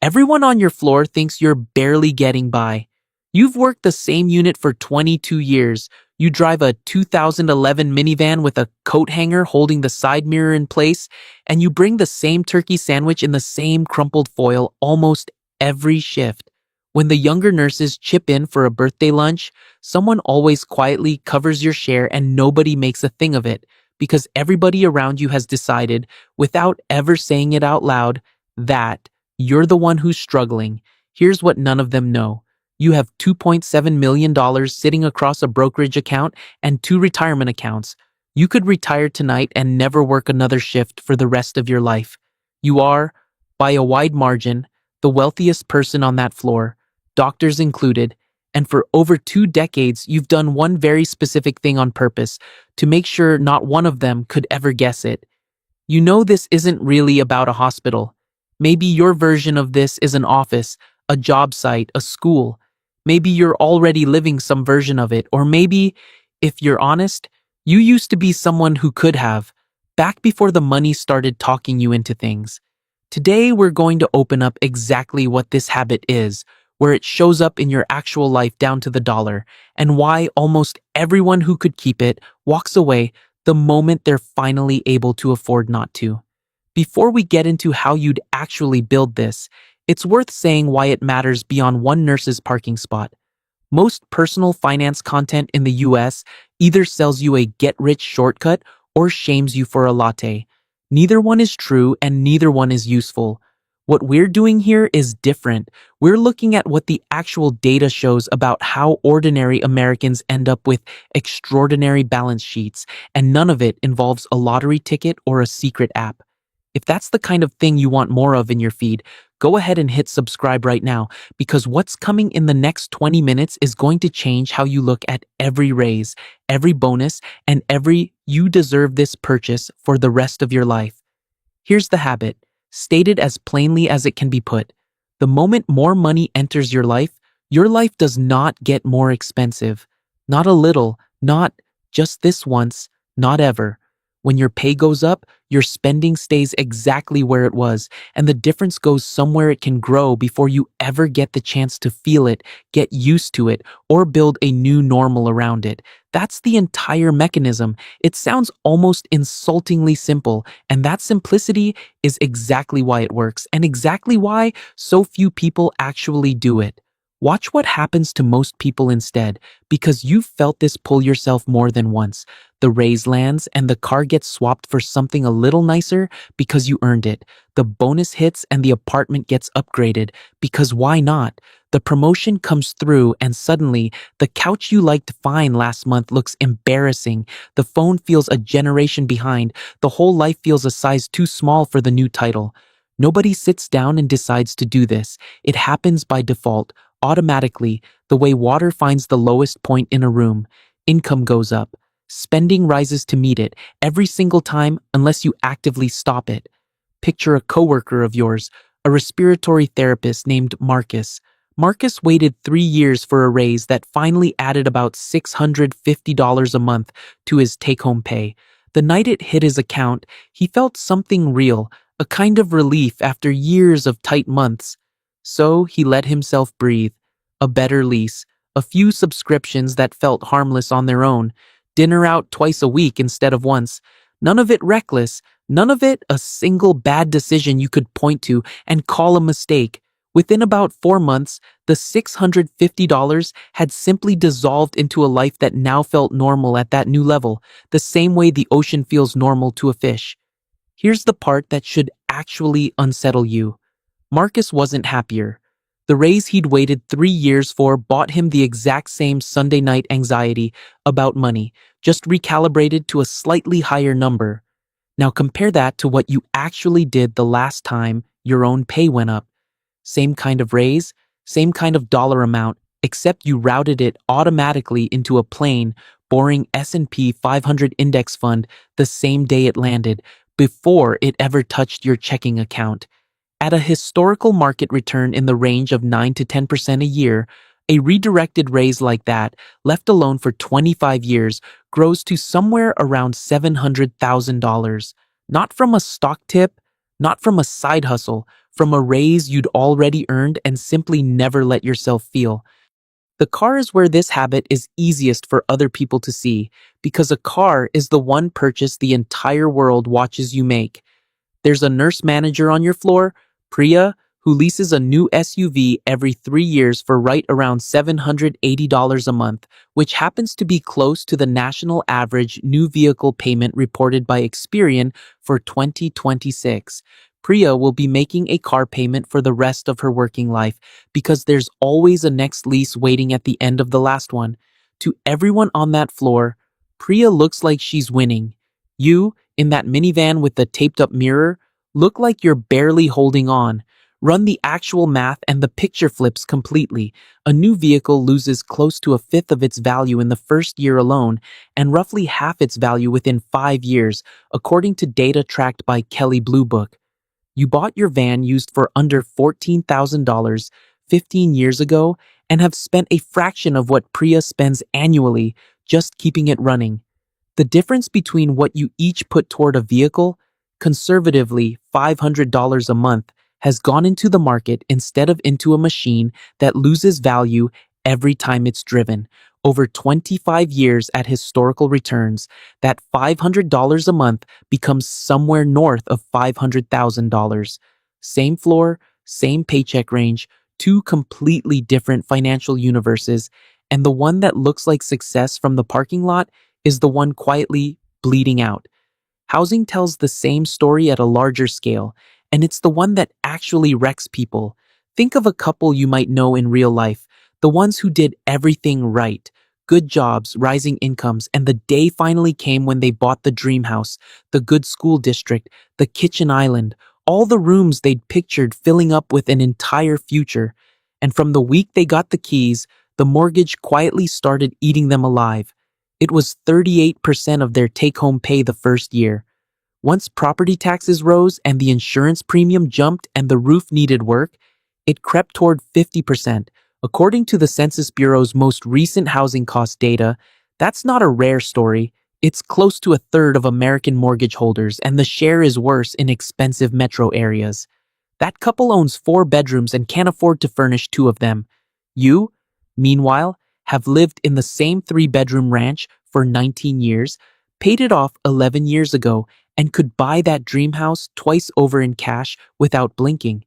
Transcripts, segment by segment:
Everyone on your floor thinks you're barely getting by. You've worked the same unit for 22 years. You drive a 2011 minivan with a coat hanger holding the side mirror in place, and you bring the same turkey sandwich in the same crumpled foil almost every shift. When the younger nurses chip in for a birthday lunch, someone always quietly covers your share and nobody makes a thing of it because everybody around you has decided, without ever saying it out loud, that you're the one who's struggling. Here's what none of them know. You have $2.7 million sitting across a brokerage account and two retirement accounts. You could retire tonight and never work another shift for the rest of your life. You are, by a wide margin, the wealthiest person on that floor, doctors included, and for over 2 decades you've done one very specific thing on purpose to make sure not one of them could ever guess it. You know this isn't really about a hospital. Maybe your version of this is an office, a job site, a school. Maybe you're already living some version of it, or maybe, if you're honest, you used to be someone who could have, back before the money started talking you into things. Today we're going to open up exactly what this habit is, where it shows up in your actual life down to the dollar, and why almost everyone who could keep it walks away the moment they're finally able to afford not to. Before we get into how you'd actually build this, it's worth saying why it matters beyond one nurse's parking spot. Most personal finance content in the US either sells you a get-rich shortcut or shames you for a latte. Neither one is true and neither one is useful. What we're doing here is different. We're looking at what the actual data shows about how ordinary Americans end up with extraordinary balance sheets, and none of it involves a lottery ticket or a secret app. If that's the kind of thing you want more of in your feed, go ahead and hit subscribe right now, because what's coming in the next 20 minutes is going to change how you look at every raise, every bonus, and every "you deserve this" purchase for the rest of your life. Here's the habit, stated as plainly as it can be put. The moment more money enters your life does not get more expensive. Not a little, not just this once, not ever. When your pay goes up, your spending stays exactly where it was, and the difference goes somewhere it can grow before you ever get the chance to feel it, get used to it, or build a new normal around it. That's the entire mechanism. It sounds almost insultingly simple, and that simplicity is exactly why it works, and exactly why so few people actually do it. Watch what happens to most people instead, because you've felt this pull yourself more than once. The raise lands and the car gets swapped for something a little nicer because you earned it. The bonus hits and the apartment gets upgraded because why not? The promotion comes through and suddenly the couch you liked fine last month looks embarrassing. The phone feels a generation behind. The whole life feels a size too small for the new title. Nobody sits down and decides to do this. It happens by default, automatically, the way water finds the lowest point in a room. Income goes up. Spending rises to meet it every single time unless you actively stop it. Picture a coworker of yours, a respiratory therapist named Marcus. Marcus waited 3 years for a raise that finally added about $650 a month to his take-home pay. The night it hit his account, he felt something real, a kind of relief after years of tight months. So he let himself breathe. A better lease, a few subscriptions that felt harmless on their own, dinner out twice a week instead of once. None of it reckless, none of it a single bad decision you could point to and call a mistake. Within about 4 months, the $650 had simply dissolved into a life that now felt normal at that new level, the same way the ocean feels normal to a fish. Here's the part that should actually unsettle you. Marcus wasn't happier. The raise he'd waited 3 years for bought him the exact same Sunday night anxiety about money, just recalibrated to a slightly higher number. Now compare that to what you actually did the last time your own pay went up. Same kind of raise, same kind of dollar amount, except you routed it automatically into a plain, boring S&P 500 index fund the same day it landed, before it ever touched your checking account. At a historical market return in the range of 9 to 10% a year, a redirected raise like that, left alone for 25 years, grows to somewhere around $700,000. Not from a stock tip, not from a side hustle, from a raise you'd already earned and simply never let yourself feel. The car is where this habit is easiest for other people to see, because a car is the one purchase the entire world watches you make. There's a nurse manager on your floor, Priya, who leases a new SUV every 3 years for right around $780 a month, which happens to be close to the national average new vehicle payment reported by Experian for 2026. Priya will be making a car payment for the rest of her working life because there's always a next lease waiting at the end of the last one. To everyone on that floor, Priya looks like she's winning. You, in that minivan with the taped up mirror, look like you're barely holding on. Run the actual math and the picture flips completely. A new vehicle loses close to a fifth of its value in the first year alone, and roughly half its value within 5 years, according to data tracked by Kelley Blue Book. You bought your van used for under $14,000 15 years ago and have spent a fraction of what Priya spends annually just keeping it running. The difference between what you each put toward a vehicle, conservatively $500 a month, has gone into the market instead of into a machine that loses value every time it's driven. Over 25 years at historical returns, that $500 a month becomes somewhere north of $500,000. Same floor, same paycheck range, two completely different financial universes, and the one that looks like success from the parking lot is the one quietly bleeding out. Housing tells the same story at a larger scale, and it's the one that actually wrecks people. Think of a couple you might know in real life, the ones who did everything right. Good jobs, rising incomes, and the day finally came when they bought the dream house, the good school district, the kitchen island, all the rooms they'd pictured filling up with an entire future. And from the week they got the keys, the mortgage quietly started eating them alive. It was 38% of their take-home pay the first year. Once property taxes rose and the insurance premium jumped and the roof needed work, it crept toward 50%. According to the Census Bureau's most recent housing cost data, that's not a rare story. It's close to a third of American mortgage holders, and the share is worse in expensive metro areas. That couple owns 4 bedrooms and can't afford to furnish 2 of them. You, meanwhile, have lived in the same 3 bedroom ranch for 19 years, paid it off 11 years ago, and could buy that dream house twice over in cash without blinking.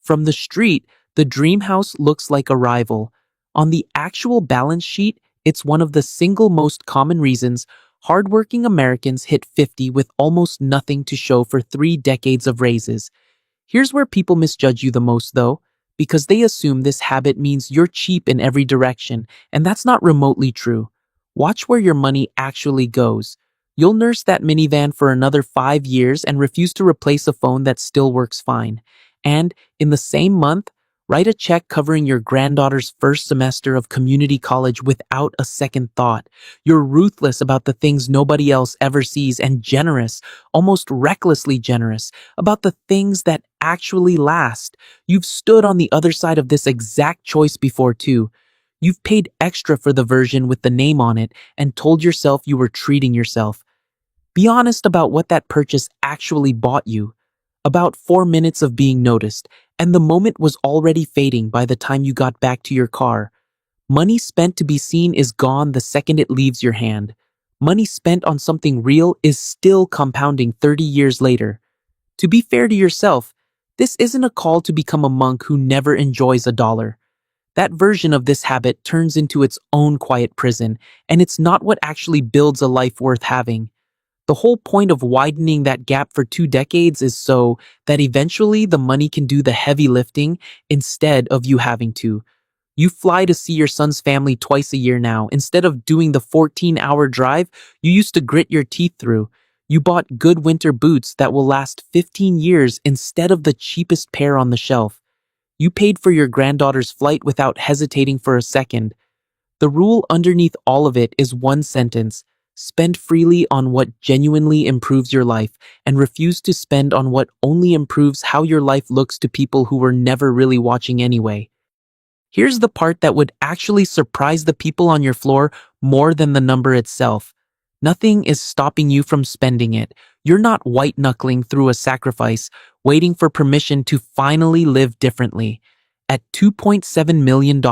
From the street, the dream house looks like a rival. On the actual balance sheet, it's one of the single most common reasons hardworking Americans hit 50 with almost nothing to show for 3 decades of raises. Here's where people misjudge you the most, though, because they assume this habit means you're cheap in every direction, and that's not remotely true. Watch where your money actually goes. You'll nurse that minivan for another 5 years and refuse to replace a phone that still works fine. And, in the same month, write a check covering your granddaughter's first semester of community college without a second thought. You're ruthless about the things nobody else ever sees and generous, almost recklessly generous, about the things that actually last. You've stood on the other side of this exact choice before too. You've paid extra for the version with the name on it and told yourself you were treating yourself. Be honest about what that purchase actually bought you. About 4 minutes of being noticed, and the moment was already fading by the time you got back to your car. Money spent to be seen is gone the second it leaves your hand. Money spent on something real is still compounding 30 years later. To be fair to yourself, this isn't a call to become a monk who never enjoys a dollar. That version of this habit turns into its own quiet prison, and it's not what actually builds a life worth having. The whole point of widening that gap for 2 decades is so that eventually the money can do the heavy lifting instead of you having to. You fly to see your son's family twice a year now. Instead of doing the 14-hour drive you used to grit your teeth through. You bought good winter boots that will last 15 years instead of the cheapest pair on the shelf. You paid for your granddaughter's flight without hesitating for a second. The rule underneath all of it is one sentence: spend freely on what genuinely improves your life, and refuse to spend on what only improves how your life looks to people who were never really watching anyway. Here's the part that would actually surprise the people on your floor more than the number itself. Nothing is stopping you from spending it. You're not white-knuckling through a sacrifice, waiting for permission to finally live differently. At $2.7 million,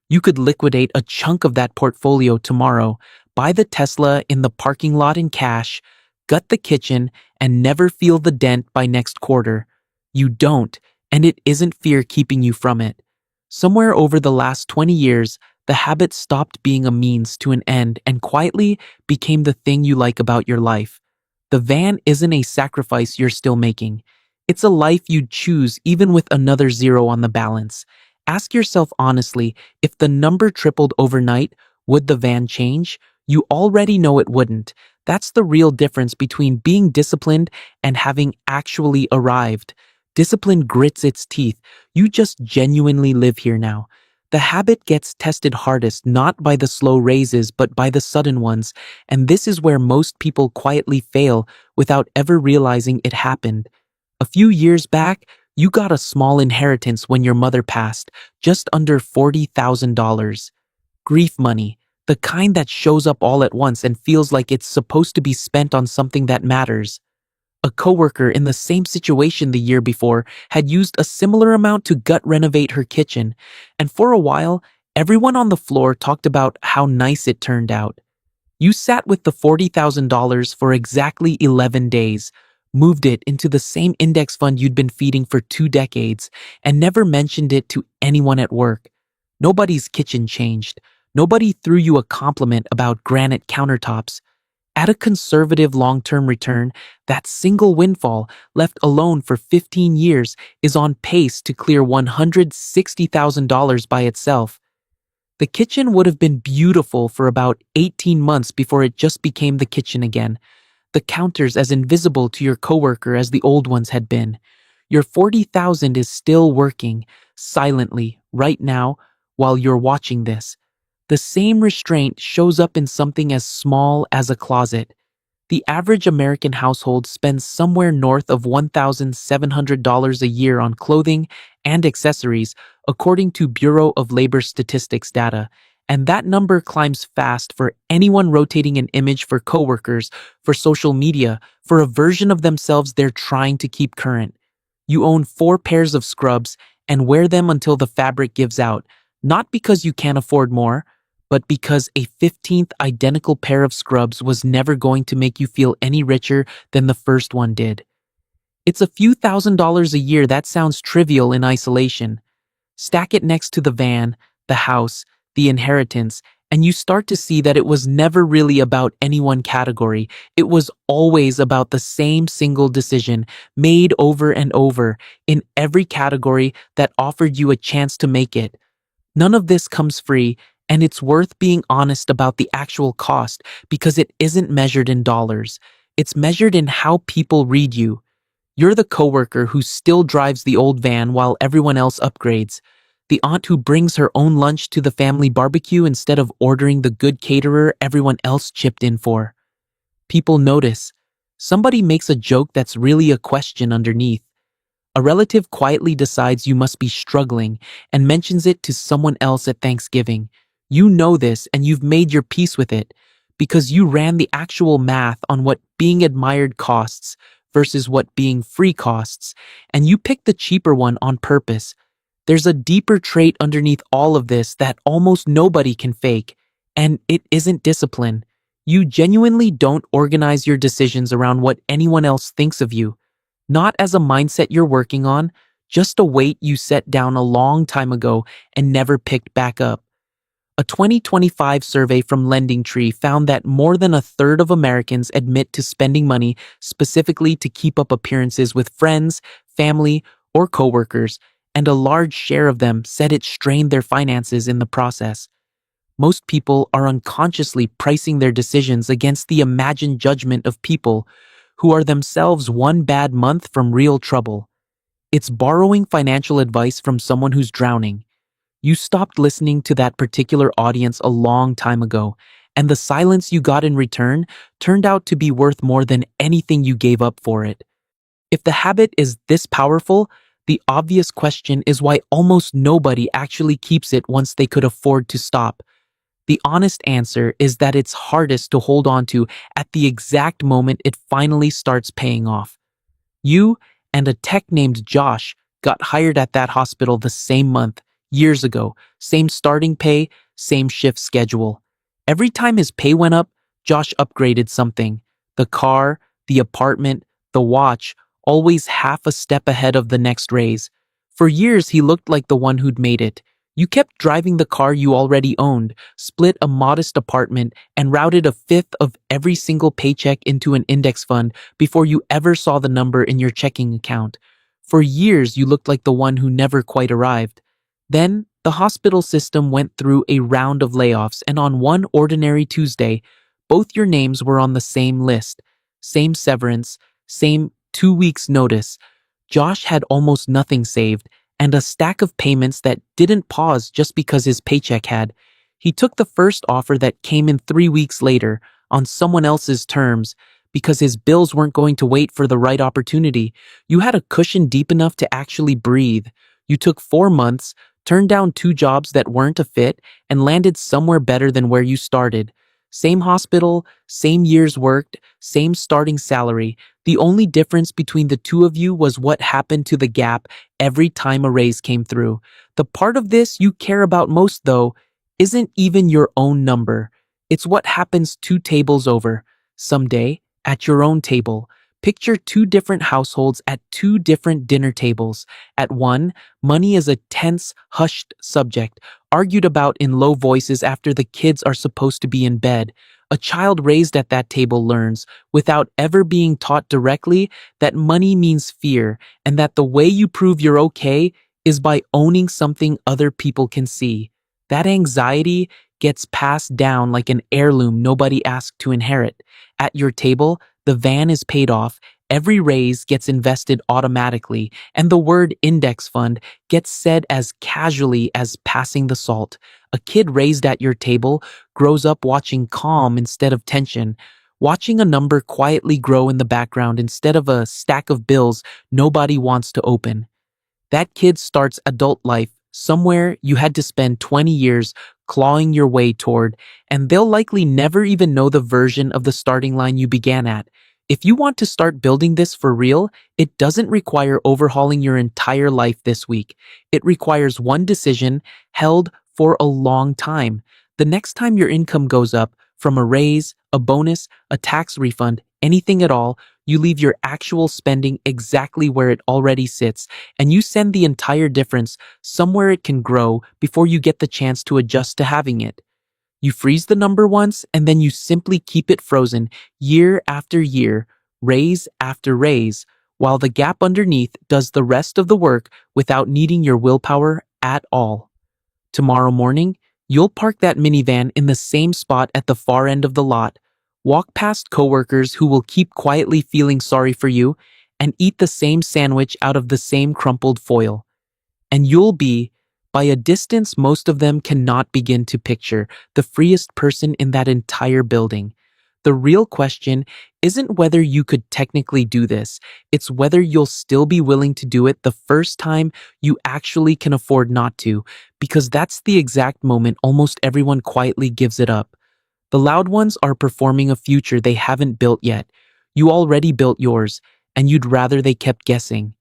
you could liquidate a chunk of that portfolio tomorrow, buy the Tesla in the parking lot in cash, gut the kitchen, and never feel the dent by next quarter. You don't, and it isn't fear keeping you from it. Somewhere over the last 20 years, the habit stopped being a means to an end and quietly became the thing you like about your life. The van isn't a sacrifice you're still making. It's a life you'd choose even with another zero on the balance. Ask yourself honestly, if the number tripled overnight, would the van change? You already know it wouldn't. That's the real difference between being disciplined and having actually arrived. Discipline grits its teeth. You just genuinely live here now. The habit gets tested hardest not by the slow raises but by the sudden ones, and this is where most people quietly fail without ever realizing it happened. A few years back, you got a small inheritance when your mother passed, just under $40,000. Grief money, the kind that shows up all at once and feels like it's supposed to be spent on something that matters. A coworker in the same situation the year before had used a similar amount to gut renovate her kitchen, and for a while, everyone on the floor talked about how nice it turned out. You sat with the $40,000 for exactly 11 days, moved it into the same index fund you'd been feeding for 2 decades, and never mentioned it to anyone at work. Nobody's kitchen changed. Nobody threw you a compliment about granite countertops. At a conservative long-term return, that single windfall, left alone for 15 years, is on pace to clear $160,000 by itself. The kitchen would have been beautiful for about 18 months before it just became the kitchen again. The counters as invisible to your coworker as the old ones had been. Your 40,000 is still working, silently, right now, while you're watching this. The same restraint shows up in something as small as a closet. The average American household spends somewhere north of $1,700 a year on clothing and accessories, according to Bureau of Labor Statistics data, and that number climbs fast for anyone rotating an image for coworkers, for social media, for a version of themselves they're trying to keep current. You own 4 pairs of scrubs and wear them until the fabric gives out, not because you can't afford more, but because a 15th identical pair of scrubs was never going to make you feel any richer than the first one did. It's a few $1,000s a year that sounds trivial in isolation. Stack it next to the van, the house, the inheritance, and you start to see that it was never really about any one category. It was always about the same single decision, made over and over, in every category that offered you a chance to make it. None of this comes free, and it's worth being honest about the actual cost because it isn't measured in dollars. It's measured in how people read you. You're the coworker who still drives the old van while everyone else upgrades. The aunt who brings her own lunch to the family barbecue instead of ordering the good caterer everyone else chipped in for. People notice. Somebody makes a joke that's really a question underneath. A relative quietly decides you must be struggling and mentions it to someone else at Thanksgiving. You know this and you've made your peace with it because you ran the actual math on what being admired costs versus what being free costs, and you picked the cheaper one on purpose. There's a deeper trait underneath all of this that almost nobody can fake, and it isn't discipline. You genuinely don't organize your decisions around what anyone else thinks of you. Not as a mindset you're working on, just a weight you set down a long time ago and never picked back up. A 2025 survey from LendingTree found that more than a third of Americans admit to spending money specifically to keep up appearances with friends, family, or coworkers, and a large share of them said it strained their finances in the process. Most people are unconsciously pricing their decisions against the imagined judgment of people who are themselves one bad month from real trouble. It's borrowing financial advice from someone who's drowning. You stopped listening to that particular audience a long time ago, and the silence you got in return turned out to be worth more than anything you gave up for it. If the habit is this powerful, the obvious question is why almost nobody actually keeps it once they could afford to stop. The honest answer is that it's hardest to hold on to at the exact moment it finally starts paying off. You and a tech named Josh got hired at that hospital the same month, years ago, same starting pay, same shift schedule. Every time his pay went up, Josh upgraded something. The car, the apartment, the watch, always half a step ahead of the next raise. For years, he looked like the one who'd made it. You kept driving the car you already owned, split a modest apartment, and routed a fifth of every single paycheck into an index fund before you ever saw the number in your checking account. For years, you looked like the one who never quite arrived. Then, the hospital system went through a round of layoffs, and on one ordinary Tuesday, both your names were on the same list. Same severance, same 2 weeks notice. Josh had almost nothing saved, and a stack of payments that didn't pause just because his paycheck had. He took the first offer that came in 3 weeks later, on someone else's terms, because his bills weren't going to wait for the right opportunity. You had a cushion deep enough to actually breathe. You took 4 months, turned down 2 jobs that weren't a fit, and landed somewhere better than where you started. Same hospital, same years worked, same starting salary. The only difference between the two of you was what happened to the gap every time a raise came through. The part of this you care about most, though, isn't even your own number. It's what happens 2 tables over. Someday, at your own table, picture 2 different households at 2 different dinner tables. At one, money is a tense, hushed subject, argued about in low voices after the kids are supposed to be in bed. A child raised at that table learns, without ever being taught directly, that money means fear, and that the way you prove you're okay is by owning something other people can see. That anxiety gets passed down like an heirloom nobody asked to inherit. At your table, the van is paid off, every raise gets invested automatically, and the word index fund gets said as casually as passing the salt. A kid raised at your table grows up watching calm instead of tension, watching a number quietly grow in the background instead of a stack of bills nobody wants to open. That kid starts adult life somewhere you had to spend 20 years clawing your way toward, and they'll likely never even know the version of the starting line you began at. If you want to start building this for real, it doesn't require overhauling your entire life this week. It requires one decision held for a long time. The next time your income goes up, from a raise, a bonus, a tax refund, anything at all, you leave your actual spending exactly where it already sits, and you send the entire difference somewhere it can grow before you get the chance to adjust to having it. You freeze the number once, and then you simply keep it frozen year after year, raise after raise, while the gap underneath does the rest of the work without needing your willpower at all. Tomorrow morning, you'll park that minivan in the same spot at the far end of the lot, walk past coworkers who will keep quietly feeling sorry for you, and eat the same sandwich out of the same crumpled foil. And you'll be, by a distance most of them cannot begin to picture, the freest person in that entire building. The real question isn't whether you could technically do this, it's whether you'll still be willing to do it the first time you actually can afford not to, because that's the exact moment almost everyone quietly gives it up. The loud ones are performing a future they haven't built yet. You already built yours, and you'd rather they kept guessing.